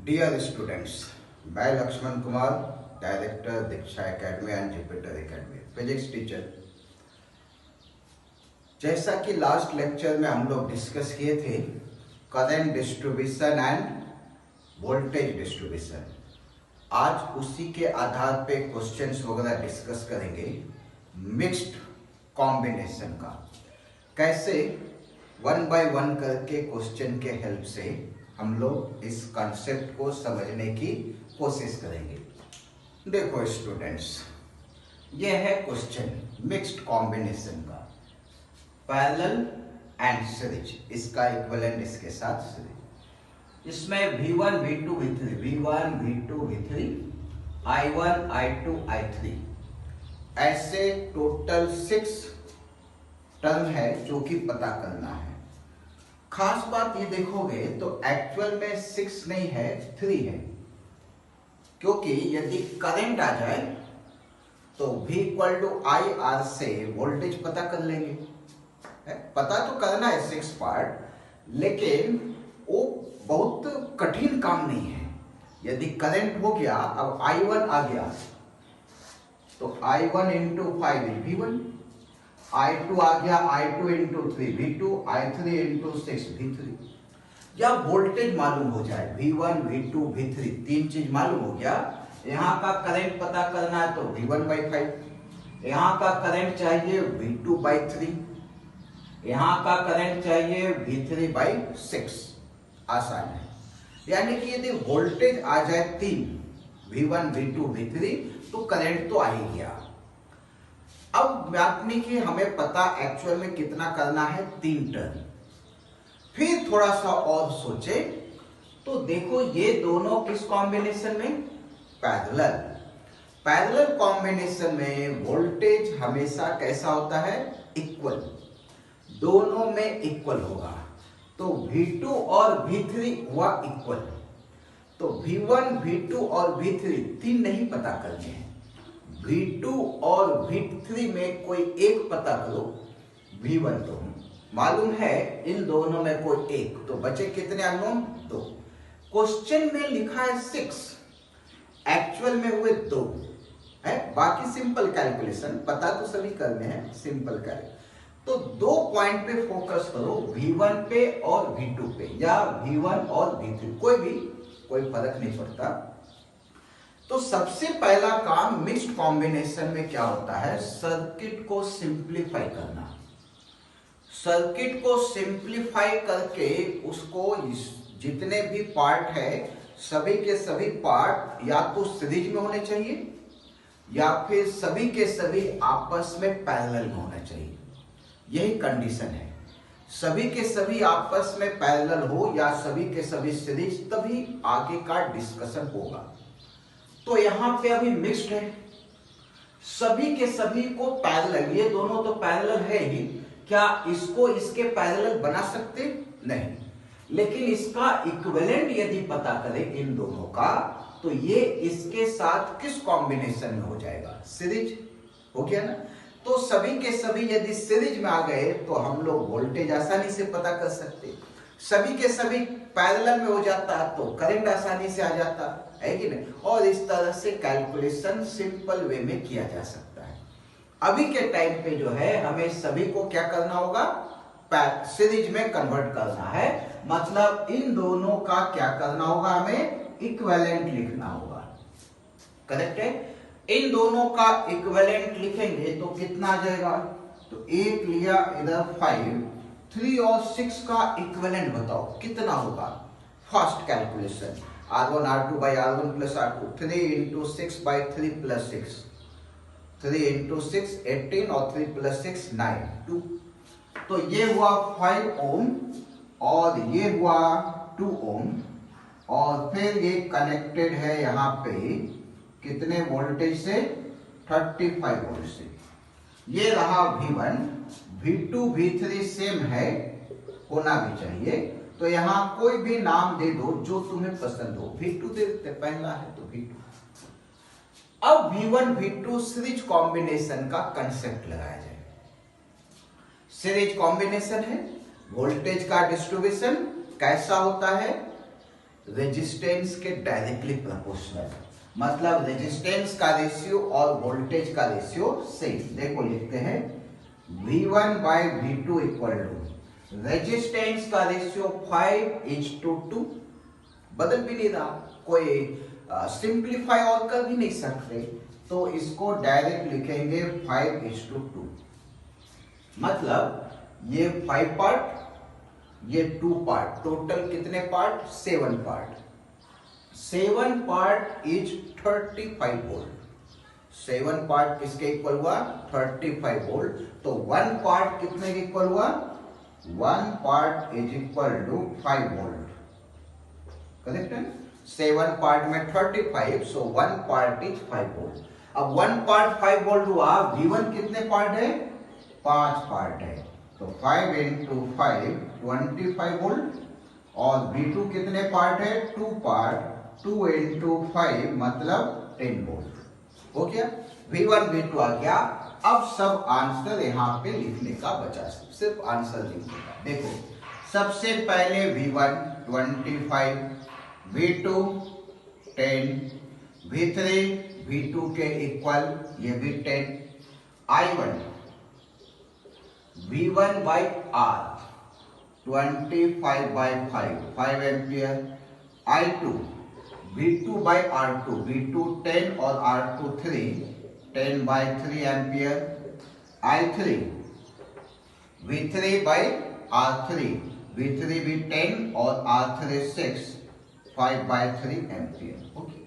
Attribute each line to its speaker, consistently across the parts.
Speaker 1: Dear students, मैं Laxman Kumar, director Diksha academy and Jupiter academy, physics teacher. जैसा कि लास्ट लेक्चर में हम लोग डिस्कस किए थे current distribution and voltage distribution, आज उसी के आधार पे क्वेश्चंस वगैरह डिस्कस करेंगे। मिक्स्ड कॉम्बिनेशन का कैसे 1 बाय 1 करके क्वेश्चन के हेल्प से हम लोग इस कॉन्सेप्ट को समझने की कोशिश करेंगे। देखो स्टूडेंट्स, ये है क्वेश्चन मिक्स्ड कॉम्बिनेशन का, पैरेलल एंड सीरीज, इसका इक्विवेलेंट इसके साथ सीरीज। इसमें V1 V2 V3, V1 V2 V3, I1 I2 I3, ऐसे टोटल 6 टर्म है जो कि पता करना है। खास बात ये देखोगे तो एक्चुअल में 6 नहीं है, 3 है, क्योंकि यदि करंट आ जाए तो V = IR से वोल्टेज पता कर लेंगे। पता तो करना है 6 पार्ट, लेकिन वो बहुत कठिन काम नहीं है। यदि करंट हो गया, अब I1 आ गया तो I1 × 5 V1, I2 आ गया, I2 × 3 V2, I3 × 6 V3। या वोल्टेज मालूम हो जाए, V1 V2 V3, 3 चीज मालूम हो गया। यहाँ का करंट पता करना है तो V1/5, यहाँ का करंट चाहिए V2/3, यहाँ का करंट चाहिए V3/6। आसान है। यानी कि यदि वोल्टेज आ जाए 3, V1 V2 V3, तो करंट तो आ ही गया। अब यानी कि हमें पता एक्चुअल में कितना करना है, 3 टर्म। फिर थोड़ा सा और सोचे तो देखो ये दोनों किस कॉम्बिनेशन में, पैरेलल। पैरेलल कॉम्बिनेशन में वोल्टेज हमेशा कैसा होता है, इक्वल, दोनों में इक्वल होगा। तो V2 और V3 हुआ इक्वल, तो V1 V2 और V3 तीन नहीं पता करने हैं, V2 और V3 में कोई एक पता करो। V1 तो मालूम है, इन दोनों में कोई एक, तो बचे कितने अननोन, 2। क्वेश्चन में लिखा है 6, एक्चुअल में हुए 2 है। बाकी सिंपल कैलकुलेशन पता तो सभी करने हैं, सिंपल कैलकुलेशन। तो 2 पॉइंट पे फोकस करो, V1 पे और V2 पे, या V1 और V3, कोई फर्क नहीं पड़ता। तो सबसे पहला काम मिक्स्ड कॉम्बिनेशन में क्या होता है, सर्किट को सिंप्लीफाई करना। सर्किट को सिंप्लीफाई करके उसको जितने भी पार्ट है, सभी के सभी पार्ट या तो सीरीज में होने चाहिए या फिर सभी के सभी आपस में पैरेलल में होना चाहिए। यही कंडीशन है, सभी के सभी आपस में पैरेलल हो या सभी के सभी सीरीज, तभी आगे का डिस्कशन होगा। तो यहां पे अभी मिक्स्ड है, सभी के सभी को पैरेलल, ये दोनों तो पैरेलल है ही, क्या इसको इसके पैरेलल बना सकते, नहीं। लेकिन इसका इक्विवेलेंट यदि पता करें इन दोनों का, तो ये इसके साथ किस कॉम्बिनेशन में हो जाएगा, सीरीज हो गया ना। तो सभी के सभी यदि सीरीज में आ गए तो हम लोग वोल्टेज आसानी से पता कर सकते, सभी के सभी पैरेलल में हो जाता तो करंट आसानी से आ जाता है कि नहीं। और इस तरह से कैलकुलेशन सिंपल वे में किया जा सकता है। अभी के टाइम पे जो है हमें सभी को क्या करना होगा, सीरीज में कन्वर्ट करना है। मतलब इन दोनों का क्या करना होगा, हमें इक्विवेलेंट लिखना होगा। करेक्ट है। इन दोनों का इक्विवेलेंट लिखेंगे तो कितना आ जाएगा, तो 1 लिया, इधर 5, 3 और 6 का इक्विवेलेंट बताओ कितना होगा। First calculation, R1 R2 by R1 plus R2, 3 × 6 by 3 plus 6, 3 × 6 18 और 3 plus 6 9, 2। तो ये हुआ 5 ओम और ये हुआ 2 ओम, और फिर ये कनेक्टेड है यहाँ पे कितने वोल्टेज से, 35 वोल्ट से। ये रहा V1, V2 V3 सेम है, होना भी चाहिए। तो यहां कोई भी नाम दे दो जो तुम्हें पसंद हो, V2 दे देते, पहला है तो V2। अब V1 V2 सीरीज कॉम्बिनेशन का कंसेप्ट लगाया जाए। सीरीज कॉम्बिनेशन है, वोल्टेज का डिस्ट्रीब्यूशन कैसा होता है, रेजिस्टेंस के डायरेक्टली प्रोपोर्शनल, मतलब रेजिस्टेंस का रेशियो और वोल्टेज का रेशियो सेम। देखो लिखते हैं V1 by V2 equal to resistance का रेशियो 5:2, बदल भी नहीं रहा, कोई सिंप्लीफाई और कर भी नहीं सकते, तो इसको डायरेक्ट लिखेंगे 5:2, मतलब ये 5 पार्ट, ये 2 पार्ट, टोटल कितने part? 7 part. 7 part is 35 volt. 7 part किसके इक्वल हुआ? 35 वोल्ट। तो 1 पार्ट कितने के इक्वल हुआ? 1 part is equal to 5 volt. Correct है? 7 पार्ट में 35, सो 1 पार्ट इज 5 वोल्ट। अब 1 पार्ट 5 वोल्ट हुआ, V1 कितने पार्ट है? 5 पार्ट है, तो 5 into 5 25 वोल्ट, और V2 कितने पार्ट है? 2 पार्ट, 2 into 5 मतलब 10 वोल्ट। हो गया, V1 V2 आ गया। अब सब आंसर यहाँ पे लिखने का बचा, सिर्फ आंसर लिखने का। देखो सबसे पहले V1 25, V2 10, V3 V2 के इक्वल, ये भी 10, I1 V1 by R 25 by 5 ampere, I2 V2 by R2, V2 10 और R2 3, 10 by 3 ampere, I3 V3 by R3, V3 भी 10 और R3 6, 5 by 3 एम्पियर। ओके,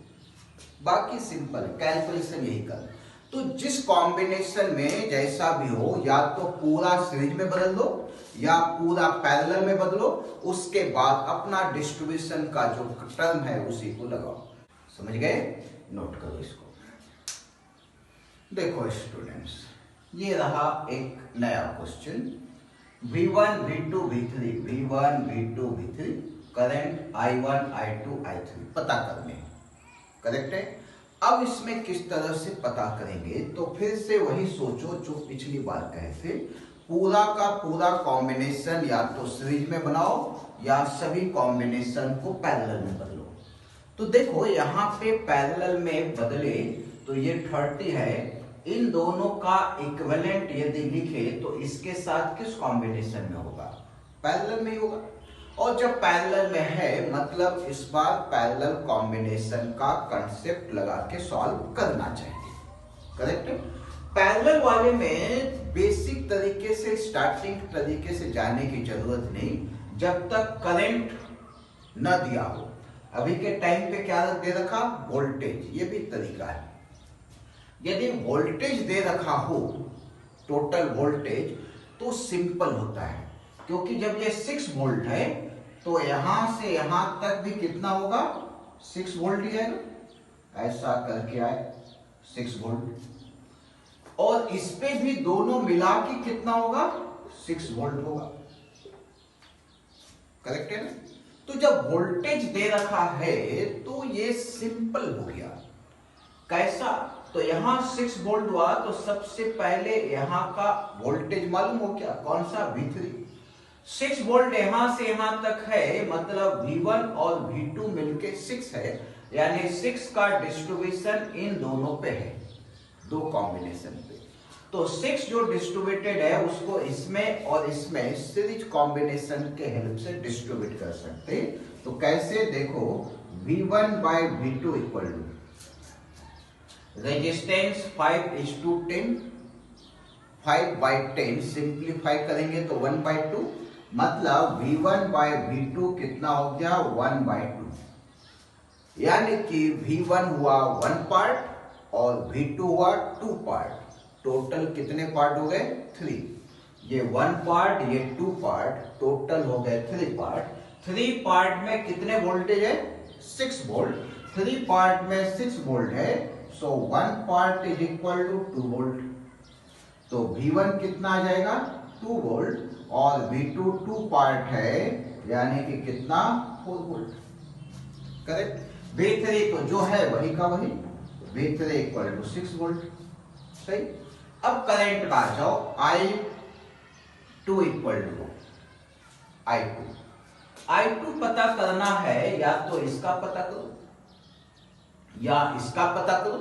Speaker 1: बाकी सिंपल कैलकुलेशन यही कर। तो जिस कॉम्बिनेशन में जैसा भी हो, या तो पूरा सीरीज में बदल दो या पूरा पैरेलल में बदलो, उसके बाद अपना डिस्ट्रीब्यूशन का जो टर्म है उसी को लगाओ। समझ गए? नोट करो इसको। देखो स्टूडेंट्स, ये रहा एक नया question, V1 V2 V3, V1 V2 V3 current I1 I2 I3 पता करने, करेक्ट है? अब इसमें किस तरह से पता करेंगे, तो फिर से वही सोचो जो पिछली बार कहे थे, पूरा का पूरा कॉम्बिनेशन या तो सीरीज में बनाओ या सभी कॉम्बिनेशन को पैरेलल में बदलो। तो देखो यहाँ पे पैरेलल में बदले तो ये 30 है, इन दोनों का इक्विवेलेंट यदि लिखे तो इसके साथ किस कॉम्बिनेशन में होगा? पैरेलल में ही होगा। और जब पैरेलल में है मतलब इस बार पैरेलल कॉम्बिनेशन का कंसेप्ट लगा के सॉल्व करना चाहिए, करेक्ट? पैरेलल वाले में बेसिक तरीके से, स्टार्टिंग तरीके से जाने की जरूरत नहीं, जब तक करंट न दिया हो। अभी के टाइम पे क्या दे रखा? वोल्टेज, ये भी तरीका है। यदि वोल्टेज दे रखा हो, टोटल वोल्टेज, तो सिंपल होता है, क्योंकि जब ये 6 वोल्ट है तो यहां से यहां तक भी कितना होगा? 6 वोल्ट ही है ना, ऐसा करके आए 6 वोल्ट, और इस पे भी दोनों मिला के कितना होगा? 6 वोल्ट होगा, करेक्ट है ना? तो जब वोल्टेज दे रखा है तो ये सिंपल हो गया। कैसा? तो यहां 6 वोल्ट हुआ, तो सबसे पहले यहां का वोल्टेज मालूम हो क्या? कौन सा? V3। 6 वोल्ट यहां से यहां तक है, मतलब V1 और V2 मिलके 6 है, यानी 6 का डिस्ट्रीब्यूशन इन दोनों पे है, दो कॉम्बिनेशन पे। तो 6 जो डिस्ट्रीब्यूटेड है उसको इसमें और इसमें सीरीज कॉम्बिनेशन के हेल्प से डिस्ट्रीब्यूट कर सकते हैं। तो कैसे? देखो V1 by V2 equal to resistance 5:10, 5 by 10 simplify करेंगे तो 1/2, मतलब V1 by V2 कितना हो गया? 1/2, यानी कि V1 हुआ 1 पार्ट और V2 हुआ 2 पार्ट, टोटल कितने पार्ट हो गए? 3। ये 1 पार्ट, ये 2 पार्ट, टोटल हो गए 3 पार्ट। 3 पार्ट में कितने वोल्टेज है? 6 वोल्ट। 3 पार्ट में 6 वोल्ट है, so 1 part is equal to 2 volt. तो V1 कितना आ जाएगा? 2 वोल्ट, और V2 2 पार्ट है, यानी कि कितना? 4 वोल्ट, करेक्ट? V3 तो जो है वही का वही, V3 इक्वल टू 6 वोल्ट, सही। अब करंट का आ जाओ, I2 equal to I2। I2 पता करना है, या तो इसका पता करो या इसका पता करो,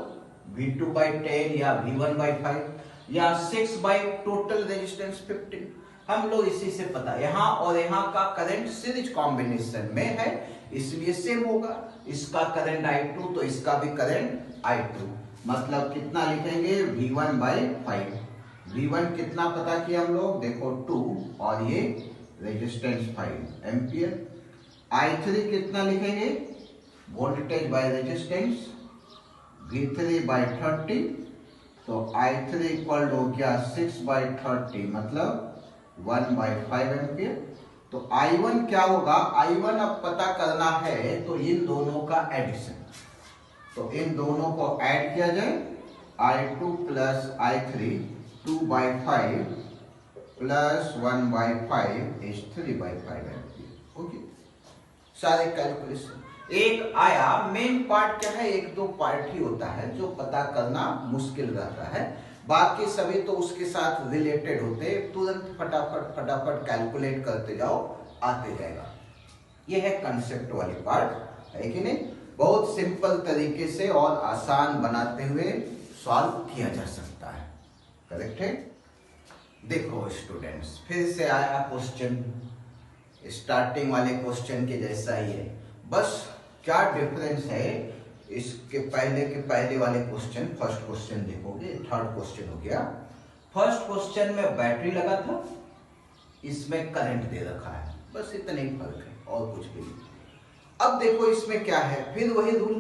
Speaker 1: V2/10 या V1/5 या 6 टोटल रेजिस्टेंस 15। हम लोग इसी से पता, यहां और यहां का करंट सीरीज कॉम्बिनेशन में है इसलिए सेम होगा। इसका करंट I2 तो इसका भी करंट I2, मतलब कितना लिखेंगे V1/5। V1 कितना पता किया हम लोग, देखो 2 और ये रेजिस्टेंस 5 एम्पियर। I3 कितना लिखेंगे, वोल्टेज बाय रेजिस्टेंस V3/30, तो I3 इक्वल हो गया 6/30 मतलब 1/5 एम्पियर। तो I1 क्या होगा, I1 अब पता करना है तो इन दोनों का एडिशन, तो इन दोनों को ऐड किया जाए, I2 plus I3 2/5 plus 1/5 is 3/5 ampere. Okay, सारे कैलकुलेशन एक आया। मेन पार्ट क्या है, एक दो पार्ट ही होता है जो पता करना मुश्किल रहता है, बाकी सभी तो उसके साथ रिलेटेड होते, तुरंत फटाफट फटाफट कैलकुलेट करते जाओ, आते जाएगा। ये है कंसेप्ट वाली पार्ट, है कि नहीं। बहुत सिंपल तरीके से और आसान बनाते हुए सॉल्व किया जा सकता है, करेक्ट है। देखो स्टूडेंट्स, फिर से आया क्वेश्चन, स्टार्टिंग वाले क्वेश्चन के जैसा ही है, बस क्या डिफरेंस है इसके पहले के पहले वाले क्वेश्चन। फर्स्ट क्वेश्चन देखोगे, थर्ड क्वेश्चन हो गया। फर्स्ट क्वेश्चन में बैटरी लगा था, इसमें करंट दे रखा है, बस इतना ही फर्क है और कुछ भी नहीं। अब देखो इसमें क्या है, फिर वही रूल,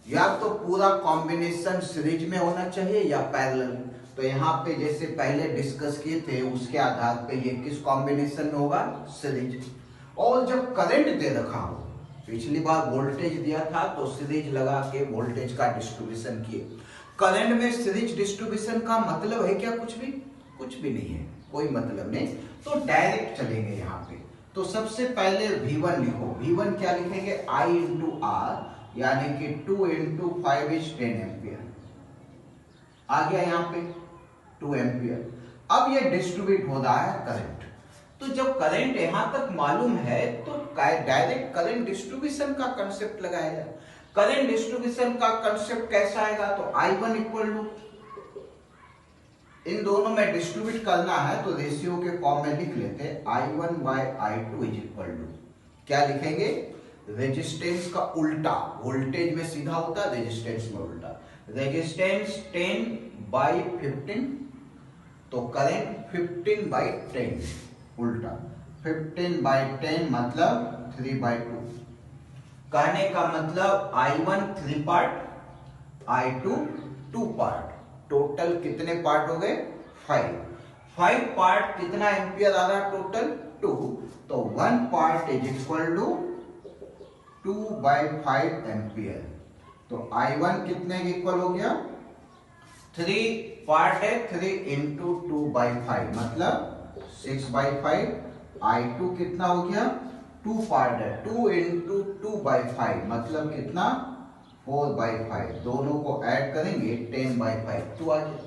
Speaker 1: या तो पूरा कॉम्बिनेशन सीरीज में होना चाहिए या पैरेलल। तो यहाँ पे जैसे पहले डिस्कस किए थे उसके आधार पे ये किस कॉम्बिनेशन में होगा, सीरीज। और जब करंट दे रखा हो, पिछली बार वोल्टेज दिया था तो सीरीज लगा के वोल्टेज का डिस्ट्रीब्यूशन किए। करंट में सीरीज डिस्ट्रीब्यूशन का मतलब है क्या, कुछ भी, कुछ भी नहीं है, कोई मतलब नहीं। तो डायरेक्ट चलेंगे यहाँ पे। तो सबसे पहले V1 लिखो, V1 क्या लिखेंगे, I इंटू R, यानी कि 2 इंटू 5 इज 10 एम्पियर आ गया यहाँ पे 2 एम्पियर। अब ये डिस्ट्रीब्यूट हो रहा है करंट, तो जब करंट यहां तक मालूम है तो डायरेक्ट करंट डिस्ट्रीब्यूशन का कंसेप्ट लगाया जाए। करंट डिस्ट्रीब्यूशन का कंसेप्ट कैसा आएगा, तो I1 इक्वल टू, इन दोनों में डिस्ट्रीब्यूट करना है तो रेशियो के फॉर्म में लिख लेते हैं, I1/I2 इज इक्वल टू, क्या लिखेंगे, रेजिस्टेंस का उल्टा, वोल्टेज में सीधा होता है, रेजिस्टेंस में उल्टा। रेजिस्टेंस 10/15, तो करंट 15/10 उल्टा, 15/10 मतलब 3/2। कहने का मतलब I1 3 part, I2 2 part, total कितने पार्ट हो गए, 5 पार्ट, कितना एम्पियर आ रहा टोटल 2, तो 1 part is equal to 2/5 ampere. तो I1 कितने के इक्वल हो गया, 3 पार्ट है, 3 इंटू 2/5 मतलब 6/5। I2 कितना हो गया, 2 पार्ट है, 2 इंटू 2/5 मतलब कितना, 4/5, दोनों को ऐड करेंगे 10/5, तो आ गया।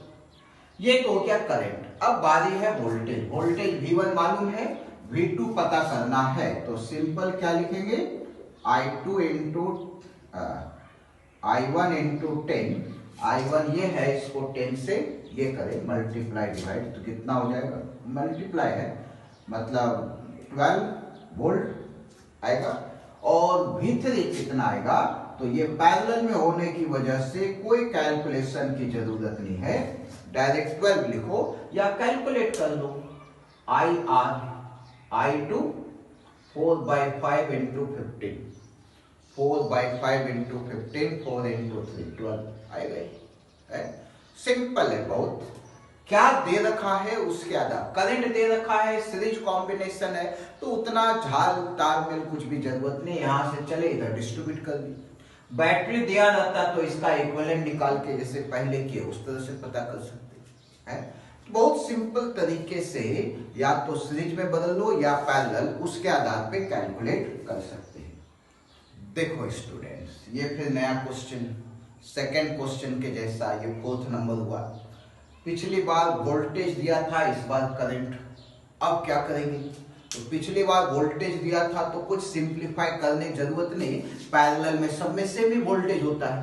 Speaker 1: ये तो हो गया करंट। अब बारी है वोल्टेज। वोल्टेज V1 मालूम है, V2 पता करना है, तो सिंपल क्या लिखेंगे, I2 into I1 into 10, I1 ये है, इसको 10 से ये करें मल्टीप्लाई डिवाइड, तो कितना हो जाएगा, मल्टीप्लाई है मतलब 12 वोल्ट आएगा। और V3 कितना आएगा, तो ये पैरेलल में होने की वजह से कोई कैलकुलेशन की जरूरत नहीं है, डायरेक्ट 12 लिखो या कैलकुलेट कर लो। IR I2 4/5 into 15, 4/5 into 15, 4 into 3 12 आ गई। सिंपल है बहुत। क्या दे रखा है उसके आधार, करंट दे रखा है, सीरीज कॉम्बिनेशन है, तो उतना झाल तालमेल कुछ भी जरूरत नहीं, यहां से चले इधर डिस्ट्रीब्यूट कर दी। बैटरी दिया रहता तो इसका इक्विवेलेंट निकाल के जैसे पहले किए उस तरह से पता कर सकते हैं। बहुत सिंपल तरीके से या तो सीरीज में बदल लो या पैरेलल, उसके आधार पे कैलकुलेट कर सकते हैं। देखो स्टूडेंट्स, ये फिर नया क्वेश्चन, सेकेंड क्वेश्चन के जैसा, ये 4th नंबर हुआ। पिछली बार वोल्टेज दिया था, इस बार करंट। अब क्या करेंगे, तो पिछली बार वोल्टेज दिया था तो कुछ सिंप्लीफाई करने की जरूरत नहीं, पैरेलल में सब में सेम ही वोल्टेज होता है।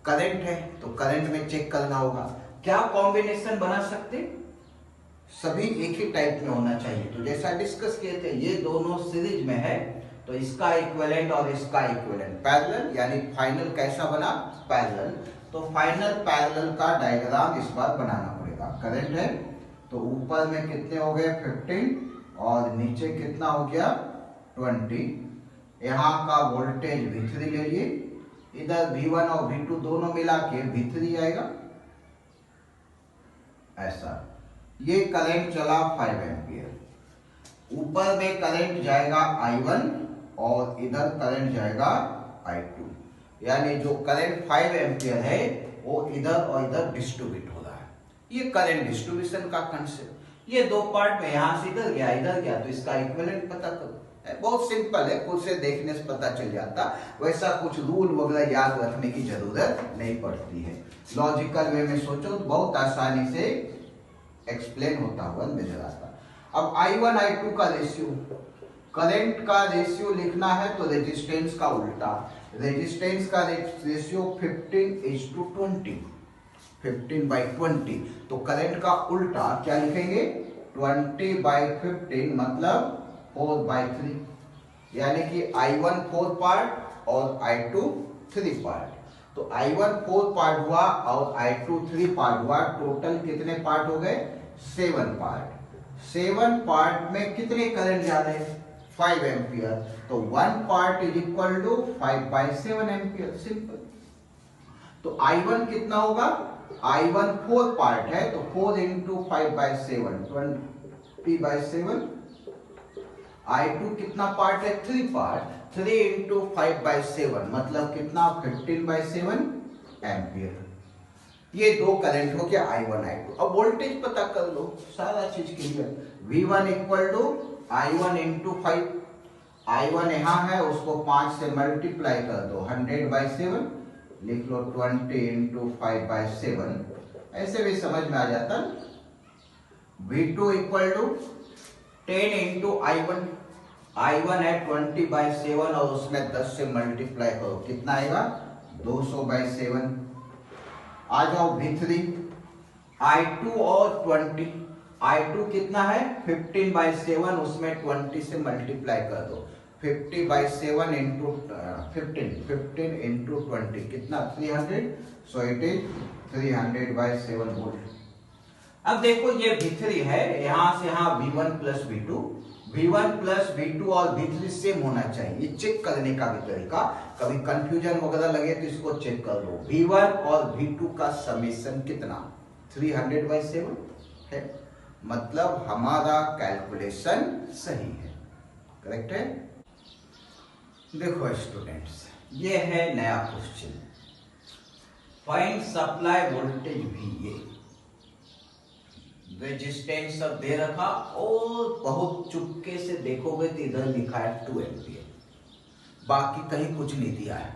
Speaker 1: करंट है तो करंट में चेक करना होगा क्या कॉम्बिनेशन बना सकते, सभी एक ही टाइप में होना चाहिए। तो जैसा डिस्कस किए थे ये दोनों सीरीज में है तो इसका इक्विवेलेंट और इसका इक्विवेलेंट पैरेलल, यानी फाइनल कैसा बना पैरेलल। तो फाइनल पैरेलल का डायग्राम इस बार बनाना पड़ेगा। करंट है तो ऊपर में कितने हो गए 15 और नीचे कितना हो गया 20। यहाँ का वोल्टेज V3 ले लिए, इधर V1 और V2 दोनों मिला के V3 आएगा ऐसा। ये करंट चला 5 एम्पियर, ऊपर में करंट जाएगा I1 और इधर करंट जाएगा I2, यानी जो करंट 5 एम्पियर है वो इधर और इधर डिस्ट्रीब्यूट हो रहा है। ये करंट डिस्ट्रीब्यूशन का कंसेप्ट, ये दो पार्ट में यहां से इधर गया तो इसका इक्विवेलेंट पता करो। बहुत सिंपल है, खुद से देखने से पता चल जाता, वैसा कुछ रूल वगैरह याद रखने की जरूरत नहीं पड़ती है। लॉजिकल वे में सोचो तो बहुत आसानी से एक्सप्लेन होता हुआ नजर आता। अब I1 I2 का रेशियो, करंट का रेशियो लिखना है तो रेजिस्टेंस का उल्टा, रेजिस्टेंस का रेशियो 15:20, 15/20। तो करंट का उल्टा क्या लिखेंगे 20/15 मतलब 4/3, यानी कि I1 4 पार्ट और I2 3 पार्ट। तो I1 4 पार्ट हुआ और I2 3 पार्ट हुआ, टोटल कितने पार्ट हो गए 7 पार्ट। 7 पार्ट में कितने करंट जा रहे हैं 5 एम्पियर, तो 1 part is equal to 5/7 ampere, simple. तो I1 कितना होगा, I1 4 पार्ट है तो 4 इंटू 5/7 20/7। I2 कितना पार्ट है 3 पार्ट, 3 इंटू 5/7 मतलब कितना 15/7 एम्पियर। ये दो करंट हो गया I1 I2। अब वोल्टेज पता कर लो, सारा चीज clear. V1 equal to I1 into 5, I1 यहाँ है उसको 5 से मल्टीप्लाई कर दो 100/7, लिख लो 20 इंटू 5/7, ऐसे भी समझ में आ जाता। V2 equal to 10 into I1, I1 है 20/7 और उसमें 10 से मल्टीप्लाई करो कितना आएगा 200/7। आ जाओ V3, I2 और 20, I2 कितना है 15/7, उसमें 20 से मल्टीप्लाई कर दो 50/7 इंटू 15 इंटू 20 कितना 300, सो इट इज 300/7 वोल्ट। अब देखो ये V3 है, यहां से यहां V1 plus V2, V1 plus V2 और V3 सेम होना चाहिए। ये चेक करने का भी तरीका, कभी कंफ्यूजन वगैरह लगे तो इसको चेक कर लो। V1 और V2 का समेशन कितना 300/7 है, मतलब हमारा कैलकुलेशन सही है, करेक्ट है। देखो स्टूडेंट्स, ये है नया question, find supply voltage VA। Resistance सब दे रखा और बहुत चुपके से देखोगे तो इधर लिखा है 2 एम्पियर, बाकी कहीं कुछ नहीं दिया है।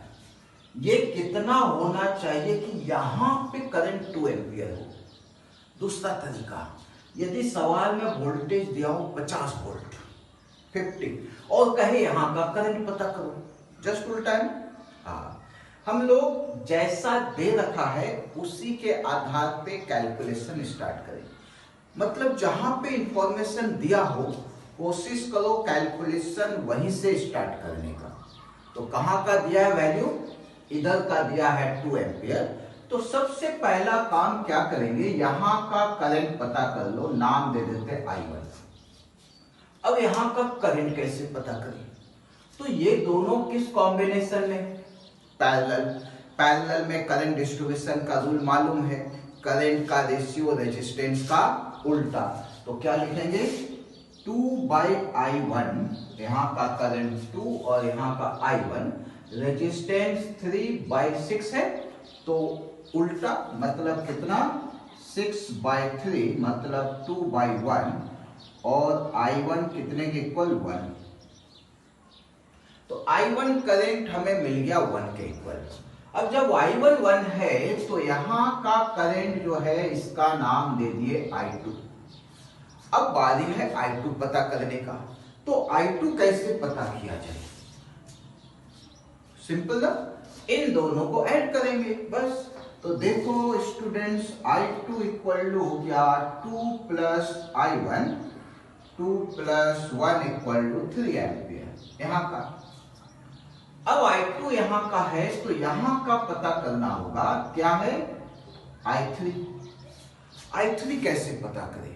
Speaker 1: ये कितना होना चाहिए कि यहां पे करंट 2 एम्पियर हो। दूसरा तरीका, यदि सवाल में वोल्टेज दिया हो 50 वोल्ट 50 और कहे यहां का करंट पता करो, जस्ट फुल टाइम। हाँ, हम लोग जैसा दे रखा है उसी के आधार पे कैलकुलेशन स्टार्ट करें। मतलब जहां पे इंफॉर्मेशन दिया हो कोशिश करो कैलकुलेशन वहीं से स्टार्ट करने का। तो कहां का दिया है वैल्यू, इधर का दिया है 2 एम्पियर। तो सबसे पहला काम क्या करेंगे, यहां का करंट पता कर लो, नाम दे देते I1। अब यहां का करंट कैसे पता करें, तो ये दोनों किस कॉम्बिनेशन में, पैरेलल। पैरेलल में करंट डिस्ट्रीब्यूशन का रूल मालूम है, करंट का रेशियो रेजिस्टेंस का उल्टा। तो क्या लिखेंगे 2/I1, यहाँ का करंट 2 और यहाँ का I1, रेजिस्टेंस 3/6 है तो उल्टा मतलब कितना 6/3 मतलब 2/1 और I1 कितने के इक्वल 1। तो I1 करंट हमें मिल गया 1 के इक्वल। अब जब I1 1 है तो यहां का करंट जो है इसका नाम दे दिए I2। अब बारी है I2 पता करने का। तो I2 कैसे पता किया जाए? सिंपल ना, इन दोनों को ऐड करेंगे बस। तो देखो स्टूडेंट्स, I2 इक्वल टू हो गया 2 plus I1, 2 plus 1 equal to 3 ampere यहाँ का। अब I2 यहाँ का है तो यहाँ का पता करना होगा, क्या है? I3। I3 कैसे पता करें?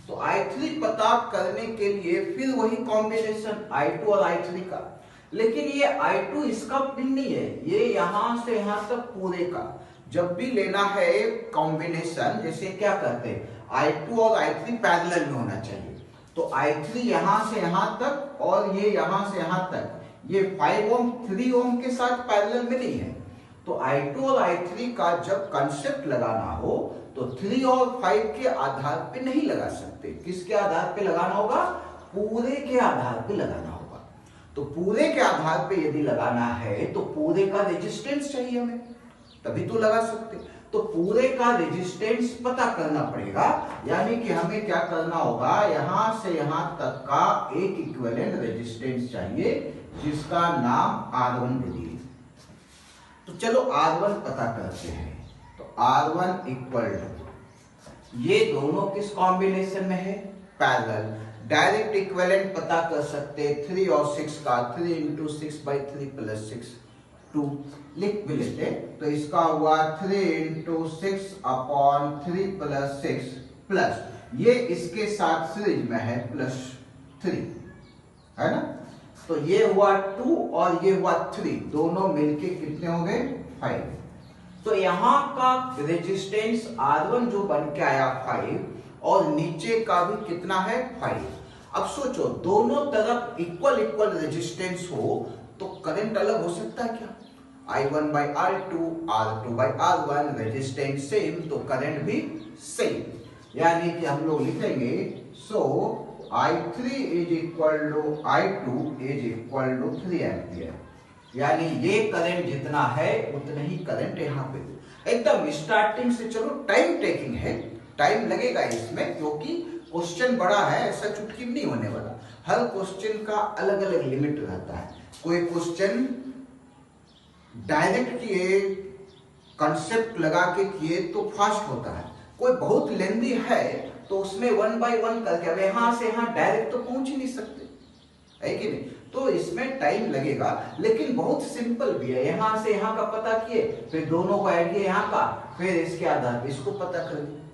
Speaker 1: तो I3 पता करने के लिए फिर वही कॉम्बिनेशन I2 और I3 का, लेकिन ये I2 इसका पिन नहीं है, ये यहां से यहां तक पूरे का। जब भी लेना है कॉम्बिनेशन, जैसे क्या करते हैं, I2 और I3 पैरेलल में होना चाहिए। तो I3 यहां से यहां तक और ये यहां से यहां तक, ये 5 ओम 3 ओम के साथ पैरेलल में नहीं है। तो I2 और I3 का जब कंसेप्ट लगाना हो तो 3 और 5 के आधार पे नहीं लगा सकते। किसके आधार पे लगाना होगा? पूरे के आधार पे लगाना होगा। तो पूरे के आधार पे यदि लगाना है तो पूरे का रेजिस्टेंस चाहिए हमें, तभी तो लगा सकते। तो पूरे का रेजिस्टेंस पता करना पड़ेगा, यानी कि हमें क्या करना होगा, यहां से यहां तक का एक इक्विवेलेंट रेजिस्टेंस चाहिए जिसका नाम R1 दे दिए। तो चलो R1 पता करते हैं। तो R1 इक्वल टू, ये दोनों किस कॉम्बिनेशन में है? पैरेलल। डायरेक्ट इक्विवेलेंट पता कर सकते 3 और 6 का, 3 इंटू 6/3 प्लस 6, 2 लिख भी लेते। तो इसका हुआ 3 इंटू 6 अपॉन 3 प्लस 6 प्लस, ये इसके साथ सीरीज में है प्लस 3, है ना। तो ये हुआ 2 और ये हुआ 3, दोनों मिलके कितने हो गए? 5। तो यहां का रेजिस्टेंस R1 जो बन के आया 5, और नीचे का भी कितना है? 5। अब सोचो, दोनों तरफ इक्वल इक्वल रेजिस्टेंस हो तो करंट अलग हो सकता है क्या? I1/R2, R2/R1, रेजिस्टेंस सेम तो करंट भी सेम, यानी कि हम लोग लिखेंगे so I3 is equal to I2 is equal to 3 ampere, यानी ये करंट जितना है उतना ही करंट यहाँ पे। एकदम स्टार्टिंग से, चलो टाइम टेकिंग है, टाइम लगेगा इसमें क्योंकि क्वेश्चन बड़ा है, ऐसा चुटकी नहीं होने वाला। हर क्वेश्चन का अलग अलग लिमिट रहता है। कोई क्वेश्चन डायरेक्ट किए, कंसेप्ट लगा के किए तो फास्ट होता है, कोई बहुत लेंदी है तो उसमें 1 बाय 1 करके, अब यहां से यहां डायरेक्ट तो पहुंच ही नहीं सकते, है कि नहीं। तो इसमें टाइम लगेगा, लेकिन बहुत सिंपल भी है। यहां से यहां का पता किए, फिर दोनों को ऐड किए यहां का, फिर इसके आधार पर इसको पता कर लिया।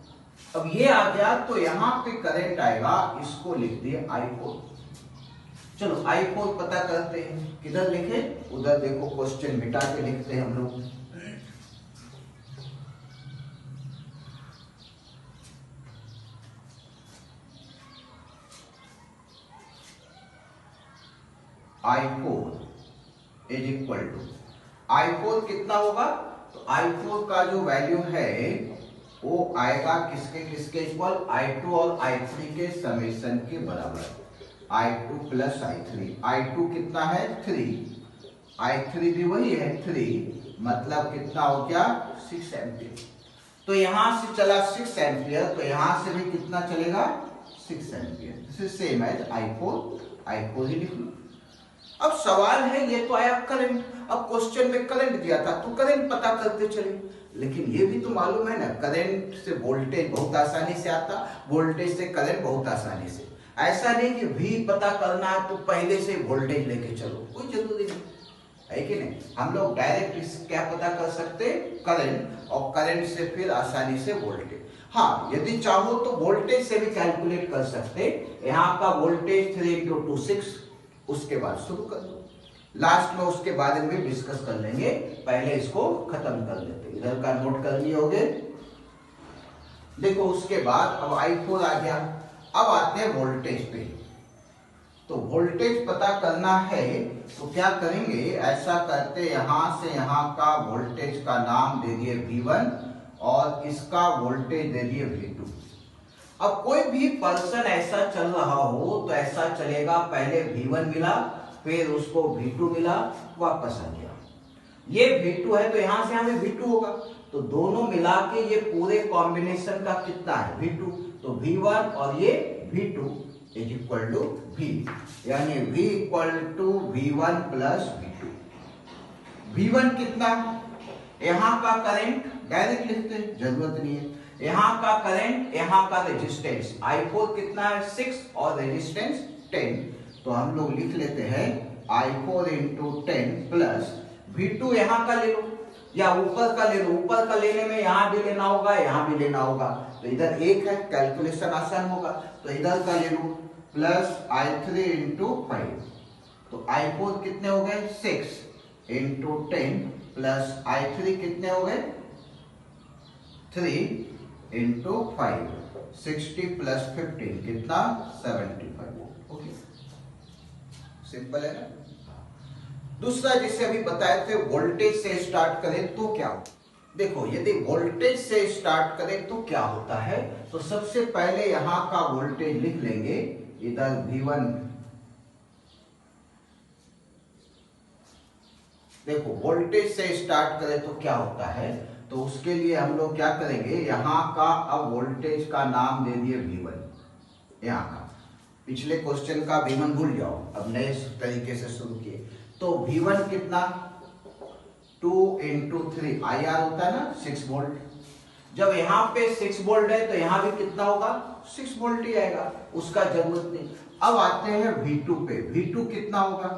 Speaker 1: अब ये आ गया तो यहां पे करंट आएगा, इसको लिख दिए I4। चलो I4 पता करते हैं, किधर लिखे? उधर देखो, क्वेश्चन मिटा के लिखते हैं हम लोग। I4 is equal to, I4 कितना होगा? तो I4 का जो वैल्यू है वो आएगा किसके किसके इक्वल? I2 और I3 के समेशन के बराबर। I2 प्लस I3, I2 कितना है? 3, I3 भी वही है 3, मतलब कितना हो गया? 6 एम्पियर। तो यहां से चला 6 एम्पियर, तो यहां से भी कितना चलेगा? 6 ampere. This is same as I4 ही लिख लो। अब सवाल है, ये तो आया करंट, अब क्वेश्चन में करंट दिया था तो करंट पता करते चले, लेकिन ये भी तो मालूम है ना, करंट से वोल्टेज बहुत आसानी से आता, वोल्टेज से करंट बहुत आसानी से। ऐसा नहीं कि V पता करना है तो पहले से वोल्टेज लेके चलो, कोई जरूरी नहीं, है कि नहीं। हम लोग डायरेक्ट क्या पता कर सकते? करंट, और करंट से फिर आसानी से वोल्टेज। हाँ, यदि चाहो तो वोल्टेज से भी कैलकुलेट कर सकते। यहाँ का वोल्टेज 3 इंटू 2 6, उसके बाद शुरू कर दो। लास्ट में उसके बारे में डिस्कस कर लेंगे, पहले इसको खत्म कर लेते। इधर का नोट कर लिए होगे। देखो उसके बाद अब I4 आ गया। अब आते हैं वोल्टेज पे। तो वोल्टेज पता करना है तो क्या करेंगे? ऐसा करते, यहां से यहां का वोल्टेज का नाम दे दिए V1 और इसका वोल्टेज दे दिए V2। अब कोई भी पर्सन ऐसा चल रहा हो तो ऐसा चलेगा, पहले V1 मिला, फिर उसको V2 मिला, वापस आ गया। ये V2 है तो यहां से हमें V2 होगा, तो दोनों मिला के ये पूरे कॉम्बिनेशन का कितना है? V2। तो V1 और ये V2 is equal to V, यानी V equal to V1 plus V2। V1 कितना, यहाँ का करंट डायरेक्ट लिखते हैं, जरूरत नहीं है। यहाँ का करंट, यहाँ का रेजिस्टेंस I4 कितना है 6 और रेजिस्टेंस 10, तो हम लोग लिख लेते हैं I4 इंटू 10 प्लस V2 यहाँ का ले लो या ऊपर का ले लो। ऊपर का लेने में यहाँ भी लेना होगा, यहाँ भी लेना होगा, तो इधर एक है, कैलकुलेशन आसान होगा, तो इधर का ले लो प्लस I3 इंटू 5, तो I4 कितने हो गए 6 इंटू 10 प्लस I3 कितने हो गए 3 इंटू 5, 60 प्लस 15 कितना 75। ओके, सिंपल है ना। दूसरा जिसे अभी बताए थे वोल्टेज से स्टार्ट करें तो क्या होता है। देखो यदि वोल्टेज से स्टार्ट करें तो क्या होता है, तो सबसे पहले यहां का वोल्टेज लिख लेंगे, इधर V1। देखो वोल्टेज से स्टार्ट करें तो क्या होता है, तो उसके लिए हम लोग क्या करेंगे, यहां का अब वोल्टेज का नाम दे दिए V1। यहां का पिछले क्वेश्चन का V1 भूल जाओ, अब नए तरीके से शुरू किए, तो V1 कितना 2 इंटू 3 IR होता है ना 6 वोल्ट। जब यहाँ पे 6 वोल्ट है तो यहाँ भी कितना होगा 6 वोल्ट ही आएगा, उसका जरूरत नहीं। अब आते हैं V2 पे, V2 कितना होगा,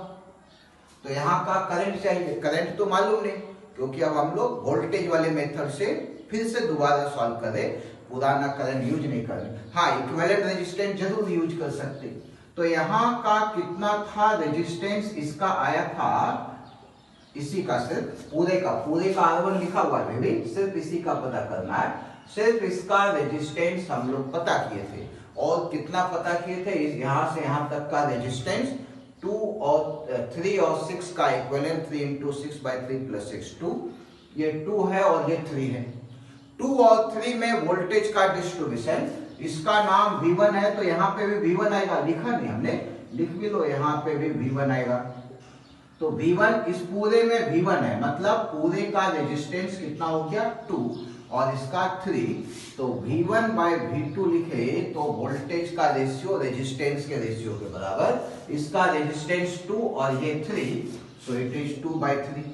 Speaker 1: तो यहाँ का करंट चाहिए, करंट तो मालूम नहीं, क्योंकि अब हम लोग वोल्टेज वाले मेथड से फिर से दोबारा सॉल्व करें, पुराना करंट यूज नहीं करें। हाँ, इक्विवेलेंट रेजिस्टेंस जरूर यूज कर सकते। तो यहाँ का कितना था रेजिस्टेंस, इसका आया था इसी का, सिर्फ पूरे का R1 लिखा हुआ है बेबी, सिर्फ इसी का पता करना है, सिर्फ इसका रेजिस्टेंस हम लोग पता किए थे। और कितना पता किए थे, यहाँ से यहाँ तक का रेजिस्टेंस 2 और 3 और 6 का इक्विवेलेंट 3 इंटू 6 बाई 3 प्लस 6 2, ये 2 है और ये 3 है। 2 और 3 में वोल्टेज का डिस्ट्रीब्यूशन, इसका नाम V1 है, तो यहाँ पे भी V1 आएगा, लिखा नहीं हमने, लिख भी लो, यहाँ पे भी V1 आएगा। तो V1 इस पूरे में V1 है, मतलब पूरे का रेजिस्टेंस कितना हो गया 2 और इसका 3, तो V1 बाय V2 लिखे तो वोल्टेज का रेशियो रेजिस्टेंस के रेशियो के बराबर, इसका रेजिस्टेंस 2 और ये 3, so it is 2 by 3।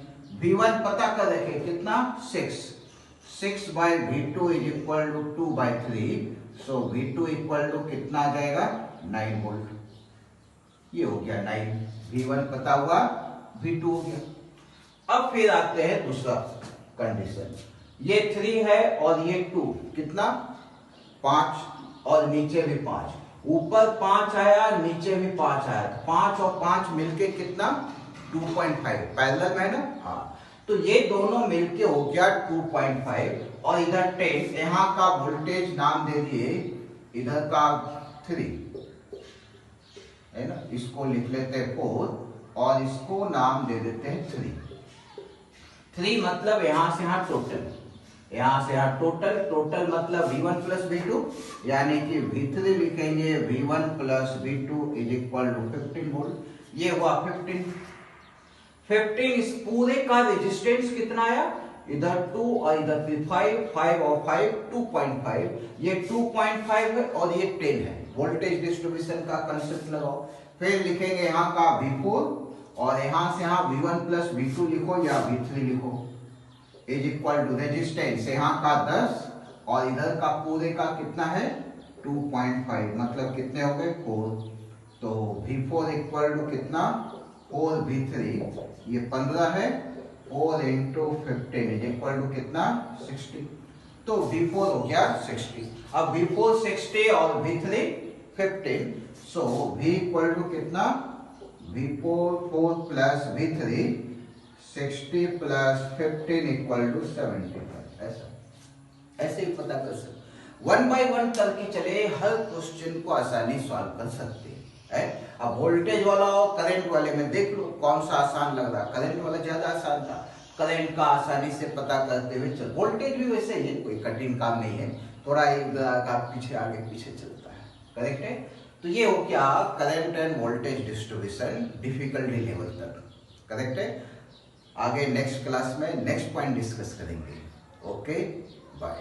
Speaker 1: V1 पता कर रखे कितना 6 by V2 is equal to 2 by 3, so V2 equal to कितना आ जाएगा 9 वोल्ट। ये हो गया 9, V1 पता हुआ, V2 हो गया। अब फिर आते हैं दूसरा कंडीशन, ये 3 है और ये 2, कितना 5 और नीचे भी 5, ऊपर 5 आया नीचे भी 5 आया, 5 और 5 मिलके कितना 2.5, पैरेलल में है ना। हाँ, तो ये दोनों मिलके हो गया 2.5 और इधर 10, यहाँ का वोल्टेज नाम दे दिए, इधर का 3 है ना, इसको लिख लेते हैं 4 और इसको नाम दे देते हैं 3 मतलब यहाँ से यहाँ टोटल, यहाँ से यहाँ टोटल, टोटल मतलब V1 प्लस V2, यानी कि V3 लिखेंगे V1 plus V2 is equal to 15 volt. ये हुआ 15, इस पूरे का रेजिस्टेंस कितना आया, इधर 2 और इधर 5 और 5 2.5, ये 2.5 है और ये 10 है। वोल्टेज डिस्ट्रीब्यूशन का कंसेप्ट लगाओ, फिर लिखेंगे यहाँ का V4 और यहाँ से यहाँ V1 प्लस V2 लिखो या V3 लिखो, इज इक्वल टू रेजिस्टेंस यहाँ का 10 और इधर का पूरे का कितना है 2.5, मतलब कितने हो गए 4, तो V4 इक्वल टू कितना 4 V3, ये 15 है, 4 इंटू 15 इज इक्वल टू कितना 60, तो V4 हो गया 60। अब V4 60 और V3 15, so V equal to कितना V4 4 plus V3 60 plus 15 equal to 75। ऐसे ही पता कर सकते, 1 बाय 1 करके चले, हर क्वेश्चन को आसानी सॉल्व कर सकते हैं। अब वोल्टेज वाला और करंट वाले में देख लो कौन सा आसान लग रहा, करंट वाला ज्यादा आसान था, करंट का आसानी से पता करते हुए चल, वोल्टेज भी वैसे ही है, कोई कठिन काम नहीं है, थोड़ा एक का पीछे आगे पीछे चलता है, करेक्ट है। तो ये हो क्या current and voltage distribution difficulty level तक, करेक्ट है। आगे नेक्स्ट क्लास में नेक्स्ट पॉइंट डिस्कस करेंगे। Okay, bye.